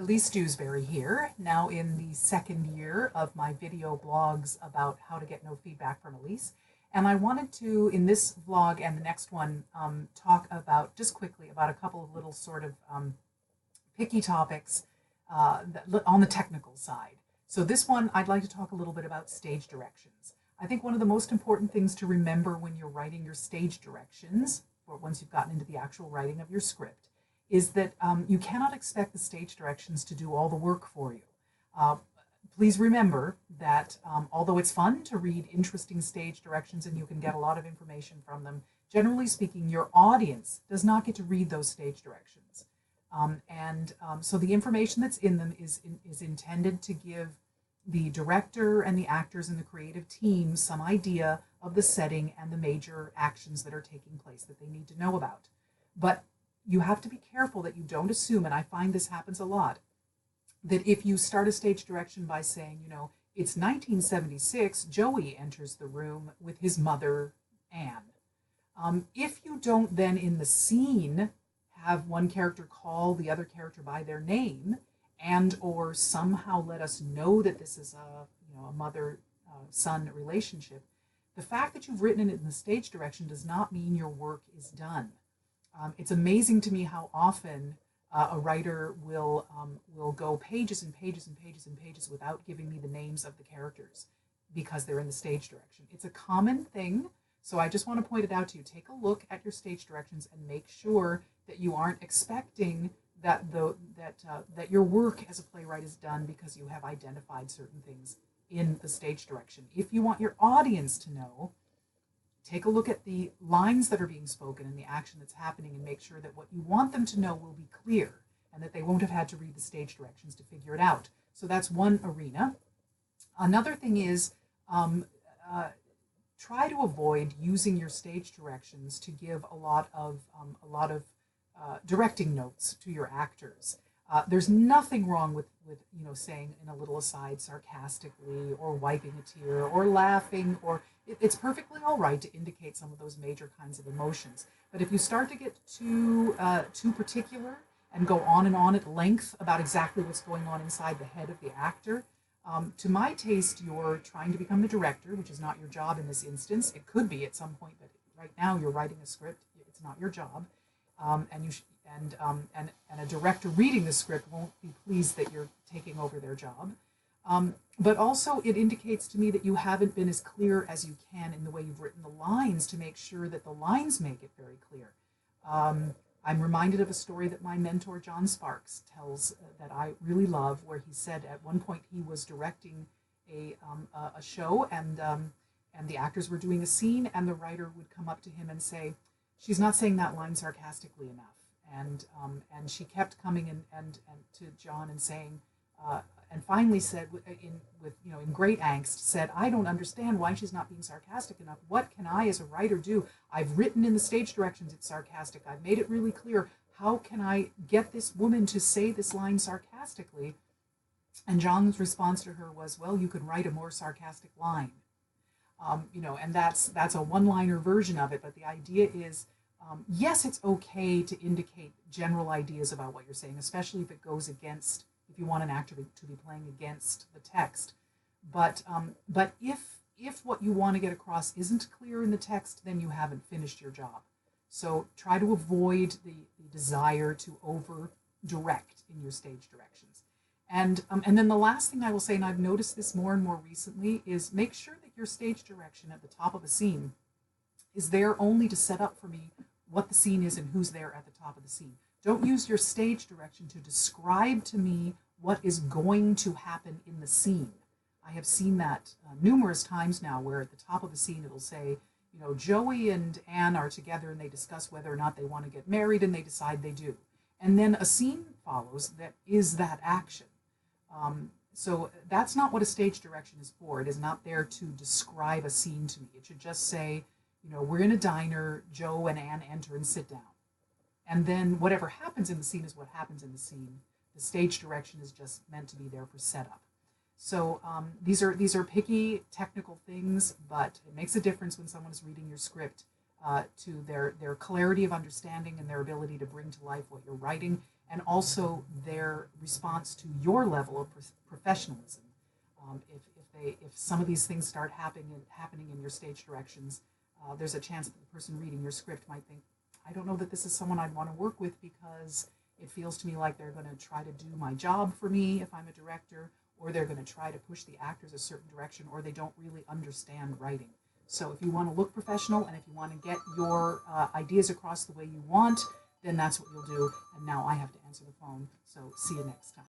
Elise Dewsberry here, now in the second year of my video blogs about how to get no feedback from Elise. And I wanted to, in this vlog and the next one, talk about, just quickly, about a couple of little sort of picky topics on the technical side. So this one, I'd like to talk a little bit about stage directions. I think one of the most important things to remember when you're writing your stage directions, or once you've gotten into the actual writing of your script, is that you cannot expect the stage directions to do all the work for you. Please remember that although it's fun to read interesting stage directions and you can get a lot of information from them, generally speaking, your audience does not get to read those stage directions. So the information that's in them is intended to give the director and the actors and the creative team some idea of the setting and the major actions that are taking place that they need to know about. But you have to be careful that you don't assume, and I find this happens a lot, that if you start a stage direction by saying, it's 1976, Joey enters the room with his mother, Anne. If you don't then in the scene have one character call the other character by their name and or somehow let us know that this is a mother-son relationship, the fact that you've written it in the stage direction does not mean your work is done. It's amazing to me how often a writer will go pages and pages and pages and pages without giving me the names of the characters because they're in the stage direction. It's a common thing, so I just want to point it out to you. Take a look at your stage directions and make sure that you aren't expecting that your work as a playwright is done because you have identified certain things in the stage direction. If you want your audience to know, take a look at the lines that are being spoken and the action that's happening and make sure that what you want them to know will be clear and that they won't have had to read the stage directions to figure it out. So that's one arena. Another thing is try to avoid using your stage directions to give a lot of directing notes to your actors. There's nothing wrong with saying in a little aside sarcastically or wiping a tear or laughing, or it's perfectly all right to indicate some of those major kinds of emotions. But if you start to get too particular and go on and on at length about exactly what's going on inside the head of the actor, to my taste, you're trying to become the director, which is not your job in this instance. It could be at some point, but right now you're writing a script. It's not your job, and a director reading the script won't be pleased that you're taking over their job. But also it indicates to me that you haven't been as clear as you can in the way you've written the lines to make sure that the lines make it very clear. I'm reminded of a story that my mentor John Sparks tells that I really love, where he said at one point he was directing a show and the actors were doing a scene and the writer would come up to him and say, "She's not saying that line sarcastically enough." And she kept coming and to John and saying, and finally said, in great angst, said, "I don't understand why she's not being sarcastic enough. What can I, as a writer, do? I've written in the stage directions it's sarcastic. I've made it really clear. How can I get this woman to say this line sarcastically?" And John's response to her was, "Well, you could write a more sarcastic line." And that's a one-liner version of it, but the idea is, yes, it's okay to indicate general ideas about what you're saying, especially if it goes against, if you want an actor to be playing against the text. But if what you want to get across isn't clear in the text, then you haven't finished your job. So try to avoid the desire to over-direct in your stage directions. And then the last thing I will say, and I've noticed this more and more recently, is make sure that your stage direction at the top of a scene is there only to set up for me what the scene is and who's there at the top of the scene. Don't use your stage direction to describe to me what is going to happen in the scene. I have seen that numerous times now, where at the top of the scene it'll say, Joey and Anne are together and they discuss whether or not they want to get married, and they decide they do. And then a scene follows that is that action. So that's not what a stage direction is for. It is not there to describe a scene to me. It should just say, we're in a diner, Joe and Anne enter and sit down. And then whatever happens in the scene is what happens in the scene. The stage direction is just meant to be there for setup. So these are picky technical things, but it makes a difference when someone is reading your script to their clarity of understanding and their ability to bring to life what you're writing. and also their response to your level of professionalism. If some of these things start happening in your stage directions, there's a chance that the person reading your script might think, I don't know that this is someone I'd want to work with because it feels to me like they're going to try to do my job for me if I'm a director, or they're going to try to push the actors a certain direction, or they don't really understand writing. So if you want to look professional and if you want to get your ideas across the way you want, then that's what you'll do. And now I have to answer the phone. So see you next time.